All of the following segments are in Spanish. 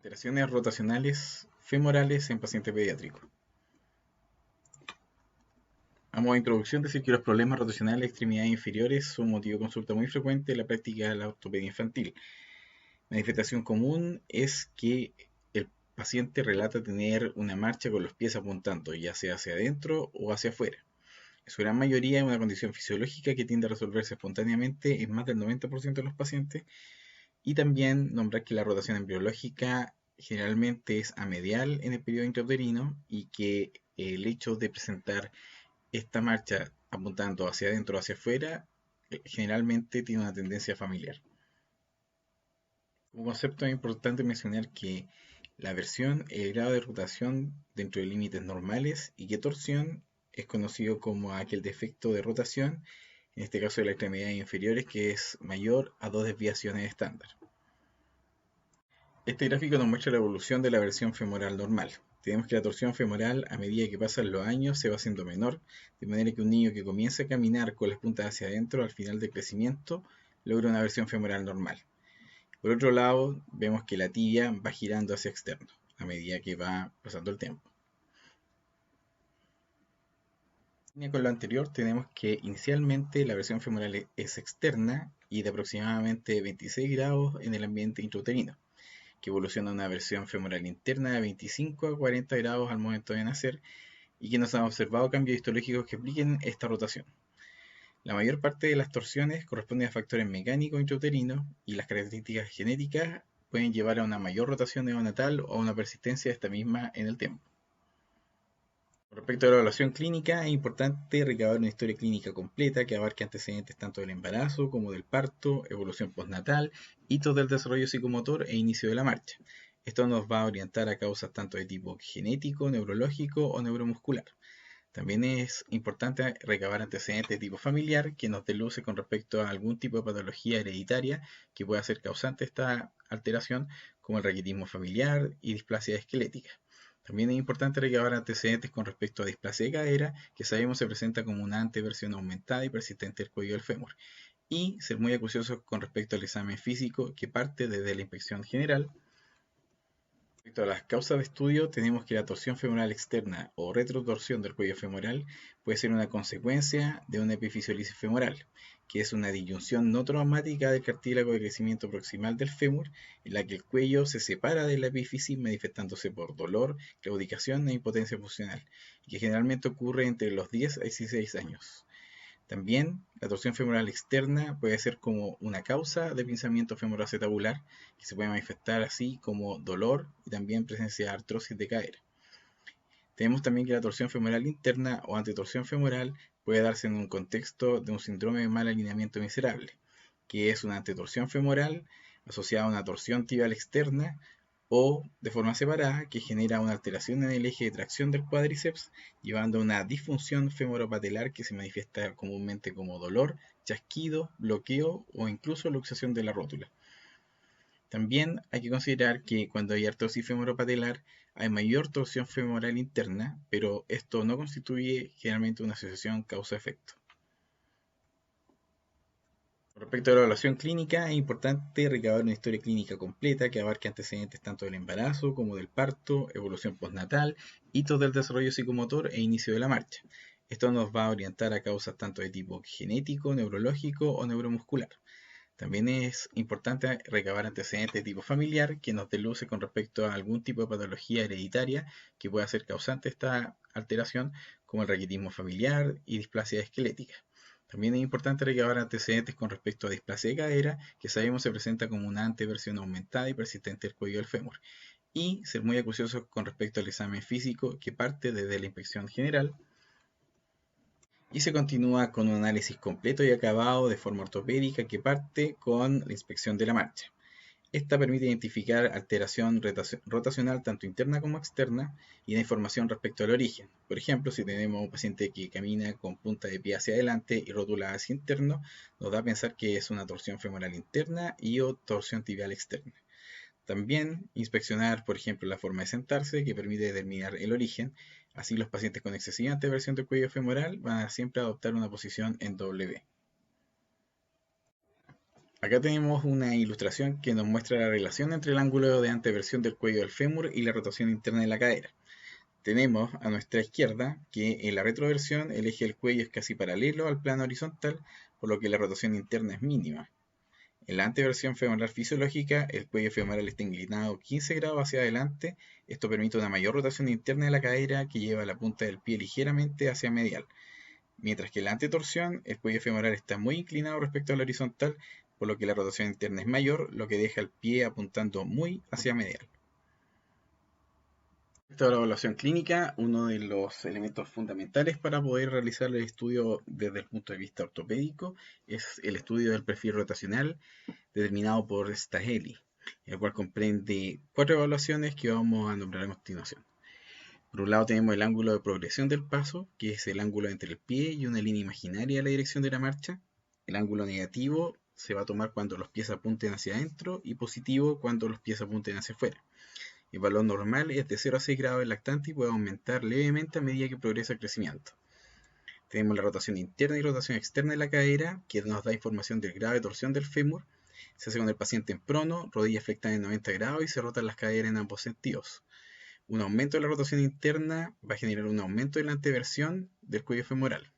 Alteraciones rotacionales femorales en paciente pediátrico. A modo de introducción, decir que los problemas rotacionales de extremidades inferiores son motivo de consulta muy frecuente en la práctica de la ortopedia infantil. Manifestación común es que el paciente relata tener una marcha con los pies apuntando, ya sea hacia adentro o hacia afuera. En su gran mayoría es una condición fisiológica que tiende a resolverse espontáneamente en más del 90% de los pacientes. Y también nombrar que la rotación embriológica generalmente es amedial en el periodo intrauterino y que el hecho de presentar esta marcha apuntando hacia adentro o hacia afuera generalmente tiene una tendencia familiar. Como concepto es importante mencionar que la versión, el grado de rotación dentro de límites normales y que torsión es conocido como aquel defecto de rotación, en este caso de las extremidades inferiores, que es mayor a 2 desviaciones estándar. Este gráfico nos muestra la evolución de la versión femoral normal. Tenemos que la torsión femoral a medida que pasan los años se va haciendo menor, de manera que un niño que comienza a caminar con las puntas hacia adentro al final del crecimiento logra una versión femoral normal. Por otro lado, vemos que la tibia va girando hacia externo a medida que va pasando el tiempo. En línea con lo anterior, tenemos que inicialmente la versión femoral es externa y de aproximadamente 26 grados en el ambiente intrauterino, que evoluciona a una versión femoral interna de 25 a 40 grados al momento de nacer y que nos han observado cambios histológicos que expliquen esta rotación. La mayor parte de las torsiones corresponden a factores mecánicos intrauterinos y las características genéticas pueden llevar a una mayor rotación neonatal o a una persistencia de esta misma en el tiempo. Con respecto a la evaluación clínica, es importante recabar una historia clínica completa que abarque antecedentes tanto del embarazo como del parto, evolución postnatal, hitos del desarrollo psicomotor e inicio de la marcha. Esto nos va a orientar a causas tanto de tipo genético, neurológico o neuromuscular. También es importante recabar antecedentes de tipo familiar que nos dé luces con respecto a algún tipo de patología hereditaria que pueda ser causante de esta alteración, como el raquitismo familiar y displasia esquelética. También es importante recabar antecedentes con respecto a displasia de cadera, que sabemos se presenta como una anteversión aumentada y persistente del cuello del fémur. Y ser muy acuciosos con respecto al examen físico, que parte desde la inspección general. Respecto a las causas de estudio, tenemos que la torsión femoral externa o retrotorsión del cuello femoral puede ser una consecuencia de una epifisiolisis femoral, que es una disyunción no traumática del cartílago de crecimiento proximal del fémur, en la que el cuello se separa de la epífisis manifestándose por dolor, claudicación e impotencia funcional, y que generalmente ocurre entre los 10 a 16 años. También la torsión femoral externa puede ser como una causa de pinzamiento femoroacetabular, que se puede manifestar así como dolor y también presencia de artrosis de cadera. Tenemos también que la torsión femoral interna o antetorsión femoral puede darse en un contexto de un síndrome de mal alineamiento miserable, que es una antetorsión femoral asociada a una torsión tibial externa o de forma separada que genera una alteración en el eje de tracción del cuádriceps, llevando a una disfunción femoropatelar que se manifiesta comúnmente como dolor, chasquido, bloqueo o incluso luxación de la rótula. También hay que considerar que cuando hay artrosis femoropatelar hay mayor torsión femoral interna, pero esto no constituye generalmente una asociación causa-efecto. Con respecto a la evaluación clínica, es importante recabar una historia clínica completa que abarque antecedentes tanto del embarazo como del parto, evolución postnatal, hitos del desarrollo psicomotor e inicio de la marcha. Esto nos va a orientar a causas tanto de tipo genético, neurológico o neuromuscular. También es importante recabar antecedentes de tipo familiar que nos dé luces con respecto a algún tipo de patología hereditaria que pueda ser causante de esta alteración, como el raquitismo familiar y displasia esquelética. También es importante recabar antecedentes con respecto a displasia de cadera, que sabemos se presenta como una anteversión aumentada y persistente del cuello del fémur. Y ser muy acuciosos con respecto al examen físico, que parte desde la inspección general y se continúa con un análisis completo y acabado de forma ortopédica que parte con la inspección de la marcha. Esta permite identificar alteración rotacional tanto interna como externa y da información respecto al origen. Por ejemplo, si tenemos un paciente que camina con punta de pie hacia adelante y rótula hacia interno, nos da a pensar que es una torsión femoral interna y o torsión tibial externa. También inspeccionar, por ejemplo, la forma de sentarse, que permite determinar el origen. Así los pacientes con excesiva anteversión del cuello femoral van a siempre adoptar una posición en W. Acá tenemos una ilustración que nos muestra la relación entre el ángulo de anteversión del cuello del fémur y la rotación interna de la cadera. Tenemos a nuestra izquierda que en la retroversión el eje del cuello es casi paralelo al plano horizontal, por lo que la rotación interna es mínima. En la anteversión femoral fisiológica, el cuello femoral está inclinado 15 grados hacia adelante. Esto permite una mayor rotación interna de la cadera que lleva la punta del pie ligeramente hacia medial. Mientras que en la antetorsión, el cuello femoral está muy inclinado respecto al horizontal, por lo que la rotación interna es mayor, lo que deja el pie apuntando muy hacia medial. Respecto a la evaluación clínica, uno de los elementos fundamentales para poder realizar el estudio desde el punto de vista ortopédico es el estudio del perfil rotacional determinado por Staheli, el cual comprende 4 evaluaciones que vamos a nombrar a continuación. Por un lado tenemos el ángulo de progresión del paso, que es el ángulo entre el pie y una línea imaginaria a la dirección de la marcha. El ángulo negativo se va a tomar cuando los pies apunten hacia adentro y positivo cuando los pies apunten hacia afuera. El valor normal es de 0 a 6 grados del lactante y puede aumentar levemente a medida que progresa el crecimiento. Tenemos la rotación interna y rotación externa de la cadera, que nos da información del grado de torsión del fémur. Se hace con el paciente en prono, rodilla flectada en 90 grados y se rotan las caderas en ambos sentidos. Un aumento de la rotación interna va a generar un aumento de la anteversión del cuello femoral.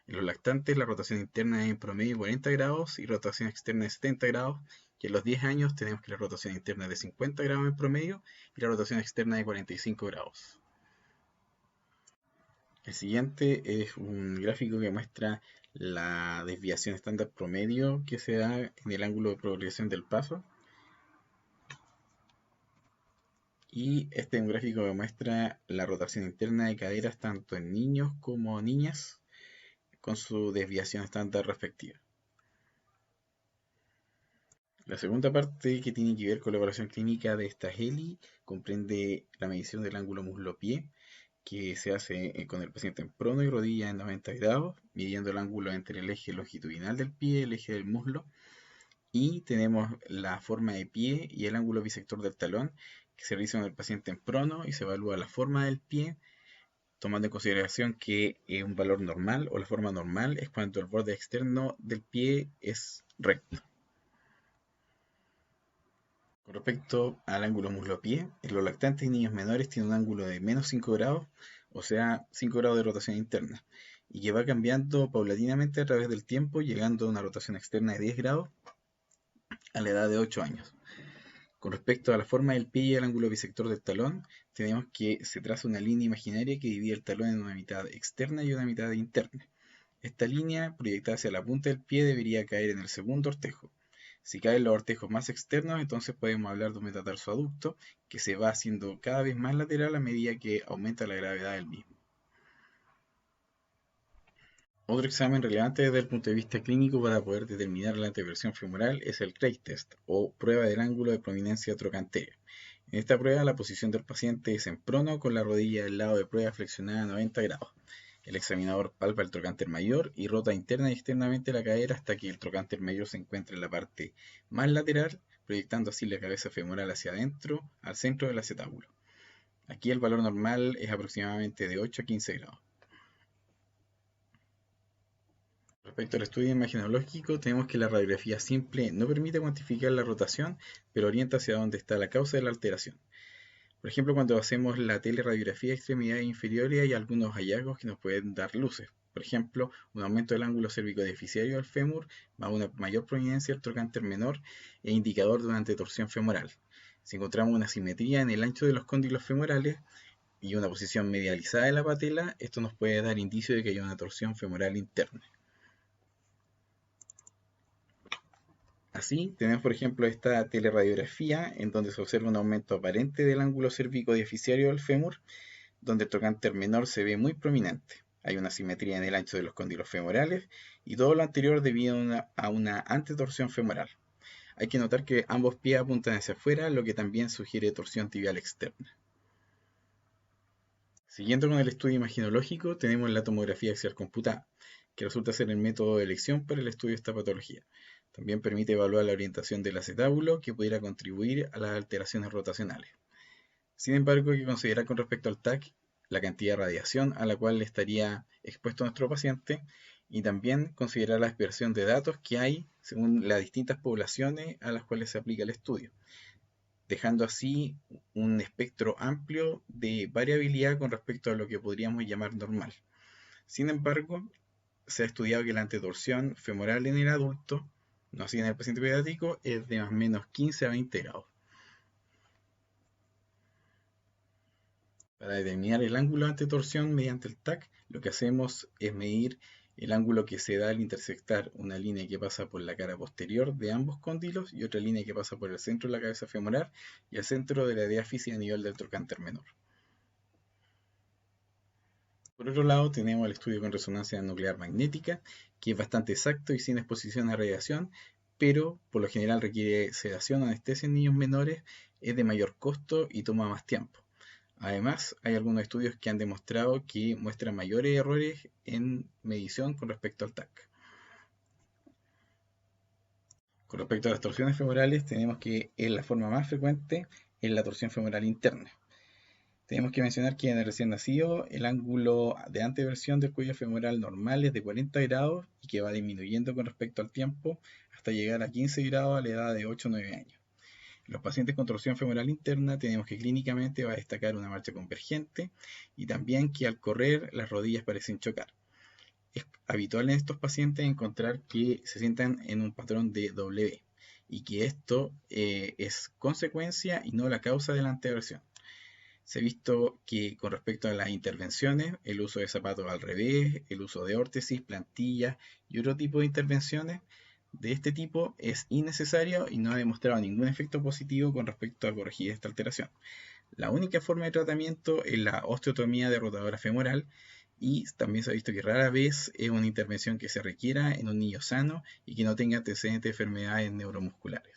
En los lactantes la rotación interna es en promedio 40 grados y rotación externa de 70 grados, y en los 10 años tenemos que la rotación interna es de 50 grados en promedio y la rotación externa de 45 grados. El siguiente es un gráfico que muestra la desviación estándar promedio que se da en el ángulo de progresión del paso. Y este es un gráfico que muestra la rotación interna de caderas tanto en niños como niñas con su desviación estándar respectiva. La segunda parte, que tiene que ver con la evaluación clínica de esta HELI, comprende la medición del ángulo muslo-pie, que se hace con el paciente en prono y rodilla en 90 grados, midiendo el ángulo entre el eje longitudinal del pie y el eje del muslo. Y tenemos la forma de pie y el ángulo bisector del talón, que se realiza con el paciente en prono y se evalúa la forma del pie, tomando en consideración que un valor normal o la forma normal es cuando el borde externo del pie es recto. Con respecto al ángulo muslo-pie, en los lactantes y niños menores tiene un ángulo de menos 5 grados, o sea, 5 grados de rotación interna, y que va cambiando paulatinamente a través del tiempo, llegando a una rotación externa de 10 grados a la edad de 8 años. Con respecto a la forma del pie y el ángulo bisector del talón, tenemos que se traza una línea imaginaria que divide el talón en una mitad externa y una mitad interna. Esta línea, proyectada hacia la punta del pie, debería caer en el segundo ortejo. Si caen los ortejos más externos, entonces podemos hablar de un metatarsoaducto que se va haciendo cada vez más lateral a medida que aumenta la gravedad del mismo. Otro examen relevante desde el punto de vista clínico para poder determinar la anteversión femoral es el Craig Test, o prueba del ángulo de prominencia trocantera. En esta prueba, la posición del paciente es en prono con la rodilla del lado de prueba flexionada a 90 grados. El examinador palpa el trocánter mayor y rota interna y externamente la cadera hasta que el trocánter mayor se encuentre en la parte más lateral, proyectando así la cabeza femoral hacia adentro, al centro del acetábulo. Aquí el valor normal es aproximadamente de 8 a 15 grados. Respecto al estudio imagenológico, tenemos que la radiografía simple no permite cuantificar la rotación, pero orienta hacia dónde está la causa de la alteración. Por ejemplo, cuando hacemos la teleradiografía de extremidades inferiores hay algunos hallazgos que nos pueden dar luces. Por ejemplo, un aumento del ángulo cérvico-deficiario del fémur, más una mayor prominencia del trocánter menor e indicador de una antetorsión femoral. Si encontramos una simetría en el ancho de los cóndilos femorales y una posición medializada de la patela, esto nos puede dar indicio de que hay una torsión femoral interna. Así, tenemos por ejemplo esta teleradiografía en donde se observa un aumento aparente del ángulo cérvico-deficiario del fémur, donde el trocánter menor se ve muy prominente. Hay una simetría en el ancho de los cóndilos femorales y todo lo anterior debido a una antetorsión femoral. Hay que notar que ambos pies apuntan hacia afuera, lo que también sugiere torsión tibial externa. Siguiendo con el estudio imaginológico, tenemos la tomografía axial computada, que resulta ser el método de elección para el estudio de esta patología. También permite evaluar la orientación del acetábulo, que pudiera contribuir a las alteraciones rotacionales. Sin embargo, hay que considerar con respecto al TAC la cantidad de radiación a la cual estaría expuesto nuestro paciente y también considerar la dispersión de datos que hay según las distintas poblaciones a las cuales se aplica el estudio, dejando así un espectro amplio de variabilidad con respecto a lo que podríamos llamar normal. Sin embargo, se ha estudiado que la antetorsión femoral en el adulto, no así en el paciente pediátrico, es de más o menos 15 a 20 grados. Para determinar el ángulo de antetorsión mediante el TAC, lo que hacemos es medir el ángulo que se da al intersectar una línea que pasa por la cara posterior de ambos cóndilos y otra línea que pasa por el centro de la cabeza femoral y el centro de la diáfisis a nivel del trocánter menor. Por otro lado, tenemos el estudio con resonancia nuclear magnética, que es bastante exacto y sin exposición a radiación, pero por lo general requiere sedación o anestesia en niños menores, es de mayor costo y toma más tiempo. Además, hay algunos estudios que han demostrado que muestran mayores errores en medición con respecto al TAC. Con respecto a las torsiones femorales, tenemos que la forma más frecuente es la torsión femoral interna. Tenemos que mencionar que en el recién nacido el ángulo de anteversión del cuello femoral normal es de 40 grados y que va disminuyendo con respecto al tiempo hasta llegar a 15 grados a la edad de 8 o 9 años. En los pacientes con torsión femoral interna tenemos que clínicamente va a destacar una marcha convergente y también que al correr las rodillas parecen chocar. Es habitual en estos pacientes encontrar que se sientan en un patrón de W y que esto es consecuencia y no la causa de la anteversión. Se ha visto que con respecto a las intervenciones, el uso de zapatos al revés, el uso de órtesis, plantillas y otro tipo de intervenciones de este tipo es innecesario y no ha demostrado ningún efecto positivo con respecto a corregir esta alteración. La única forma de tratamiento es la osteotomía de rotadora femoral y también se ha visto que rara vez es una intervención que se requiera en un niño sano y que no tenga antecedentes de enfermedades neuromusculares.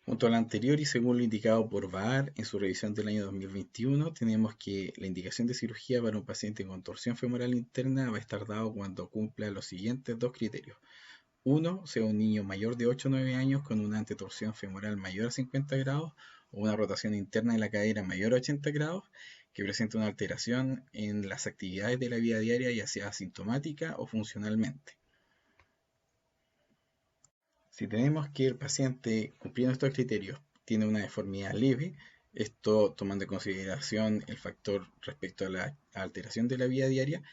Junto a lo anterior y según lo indicado por Bahar en su revisión del año 2021, tenemos que la indicación de cirugía para un paciente con torsión femoral interna va a estar dado cuando cumpla los siguientes dos criterios. Uno, sea un niño mayor de 8 o 9 años con una antetorsión femoral mayor a 50 grados o una rotación interna de la cadera mayor a 80 grados, que presente una alteración en las actividades de la vida diaria, ya sea asintomática o funcionalmente. Si tenemos que el paciente, cumpliendo estos criterios, tiene una deformidad leve, esto tomando en consideración el factor respecto a la alteración de la vida diaria,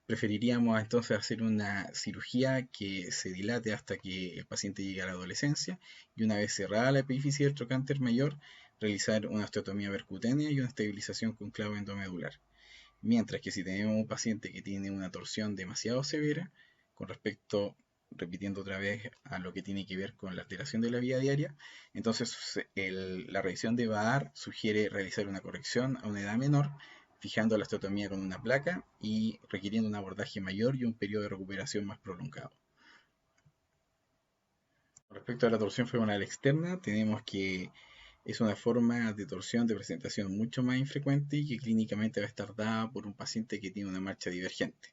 preferiríamos entonces hacer una cirugía que se dilate hasta que el paciente llegue a la adolescencia y una vez cerrada la epífisis del trocánter mayor, realizar una osteotomía percutánea y una estabilización con clavo endomedular. Mientras que si tenemos un paciente que tiene una torsión demasiado severa, con respecto, repitiendo otra vez, a lo que tiene que ver con la alteración de la vida diaria, entonces la revisión de Bahar sugiere realizar una corrección a una edad menor, fijando la osteotomía con una placa y requiriendo un abordaje mayor y un periodo de recuperación más prolongado. Con respecto a la torsión femoral externa, tenemos que es una forma de torsión de presentación mucho más infrecuente y que clínicamente va a estar dada por un paciente que tiene una marcha divergente.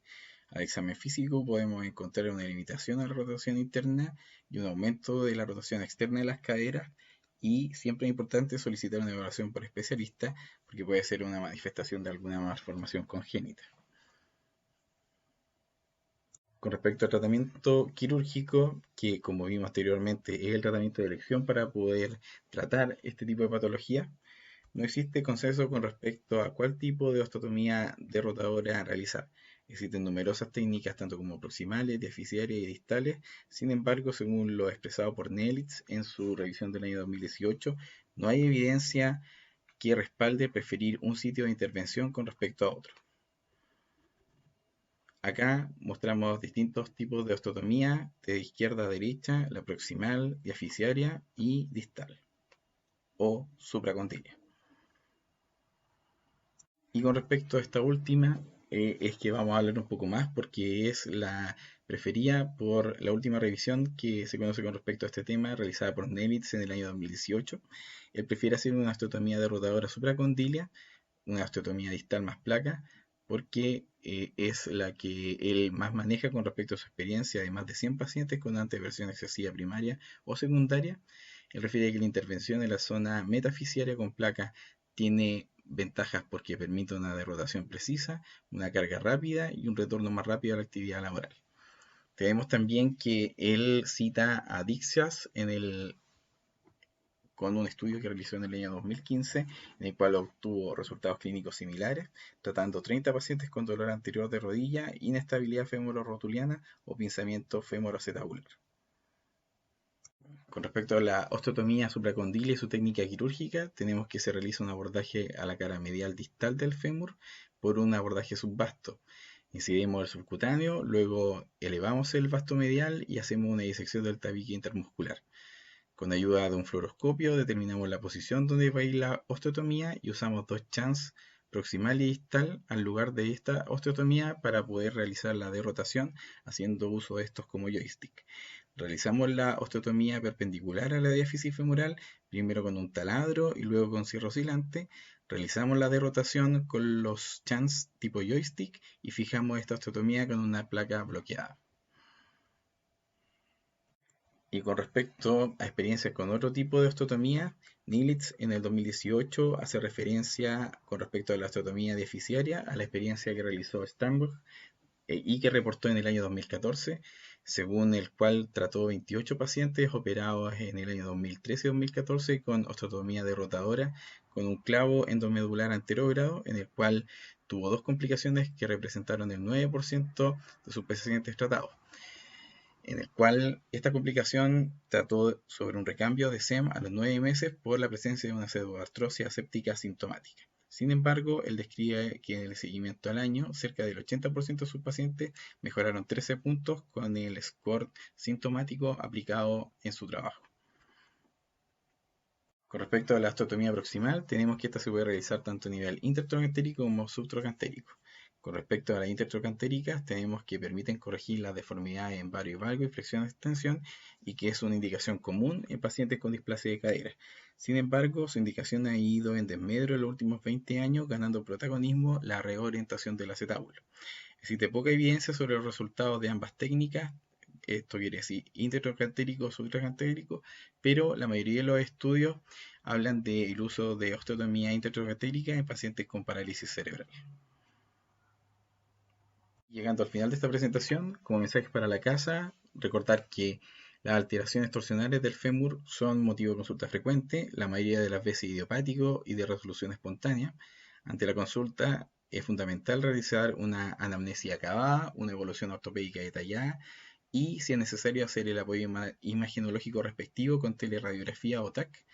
Al examen físico podemos encontrar una limitación a la rotación interna y un aumento de la rotación externa de las caderas, y siempre es importante solicitar una evaluación por especialista porque puede ser una manifestación de alguna malformación congénita. Con respecto al tratamiento quirúrgico, que como vimos anteriormente es el tratamiento de elección para poder tratar este tipo de patología, no existe consenso con respecto a cuál tipo de osteotomía derrotadora realizar. Existen numerosas técnicas, tanto como proximales, diaficiarias y distales. Sin embargo, según lo expresado por Nelitz en su revisión del año 2018, no hay evidencia que respalde preferir un sitio de intervención con respecto a otro. Acá mostramos distintos tipos de osteotomía, de izquierda a derecha, la proximal, diaficiaria y distal, o supracondylia. Y con respecto a esta última, es que vamos a hablar un poco más porque es la preferida por la última revisión que se conoce con respecto a este tema, realizada por Nelitz en el año 2018. Él prefiere hacer una osteotomía de rotadora supracondylia, una osteotomía distal más placa, porque es la que él más maneja con respecto a su experiencia de más de 100 pacientes con anteversión excesiva primaria o secundaria. Él refiere que la intervención en la zona metafisiaria con placa tiene ventajas porque permite una derrotación precisa, una carga rápida y un retorno más rápido a la actividad laboral. Tenemos también que él cita a Dixias con un estudio que realizó en el año 2015, en el cual obtuvo resultados clínicos similares, tratando 30 pacientes con dolor anterior de rodilla, inestabilidad femororotuliana o pinzamiento femoroacetabular. Con respecto a la osteotomía supracondila y su técnica quirúrgica, tenemos que se realiza un abordaje a la cara medial distal del fémur por un abordaje subvasto. Incidimos el subcutáneo, luego elevamos el vasto medial y hacemos una disección del tabique intermuscular. Con ayuda de un fluoroscopio determinamos la posición donde va a ir la osteotomía y usamos dos shunts proximal y distal al lugar de esta osteotomía para poder realizar la derrotación haciendo uso de estos como joystick. Realizamos la osteotomía perpendicular a la diáfisis femoral, primero con un taladro y luego con cierre oscilante. Realizamos la derrotación con los shunts tipo joystick y fijamos esta osteotomía con una placa bloqueada. Y con respecto a experiencias con otro tipo de osteotomía, Nilitz en el 2018 hace referencia con respecto a la osteotomía deficiaria a la experiencia que realizó Sternberg y que reportó en el año 2014, según el cual trató 28 pacientes operados en el año 2013 y 2014 con osteotomía derrotadora con un clavo endomedular anterógrado, en el cual tuvo dos complicaciones que representaron el 9% de sus pacientes tratados, en el cual esta complicación trató sobre un recambio de SEM a los 9 meses por la presencia de una pseudoartrosis aséptica sintomática. Sin embargo, él describe que en el seguimiento al año, cerca del 80% de sus pacientes mejoraron 13 puntos con el score sintomático aplicado en su trabajo. Con respecto a la osteotomía proximal, tenemos que esta se puede realizar tanto a nivel intertrocantérico como subtrocantérico. Con respecto a las intertrocantéricas, tenemos que permiten corregir las deformidades en vario y valgo y flexión de extensión y que es una indicación común en pacientes con displasia de cadera. Sin embargo, su indicación ha ido en desmedro en los últimos 20 años, ganando protagonismo la reorientación del acetábulo. Existe poca evidencia sobre los resultados de ambas técnicas, esto quiere decir intertrocantérico o subtrocantérico, pero la mayoría de los estudios hablan del uso de osteotomía intertrocantérica en pacientes con parálisis cerebral. Llegando al final de esta presentación, como mensaje para la casa, recordar que las alteraciones torsionales del fémur son motivo de consulta frecuente, la mayoría de las veces idiopático y de resolución espontánea. Ante la consulta es fundamental realizar una anamnesia acabada, una evolución ortopédica detallada y, si es necesario, hacer el apoyo imagenológico respectivo con teleradiografía o TAC.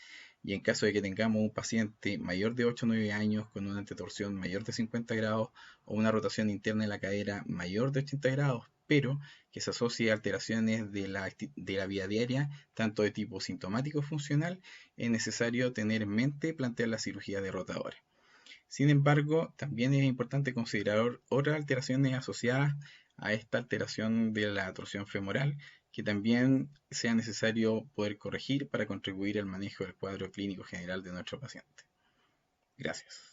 Y en caso de que tengamos un paciente mayor de 8 o 9 años con una antetorsión mayor de 50 grados o una rotación interna en la cadera mayor de 80 grados, pero que se asocie a alteraciones de la vida diaria, tanto de tipo sintomático o funcional, es necesario tener en mente plantear la cirugía derrotadora. Sin embargo, también es importante considerar otras alteraciones asociadas a esta alteración de la torsión femoral, que también sea necesario poder corregir para contribuir al manejo del cuadro clínico general de nuestro paciente. Gracias.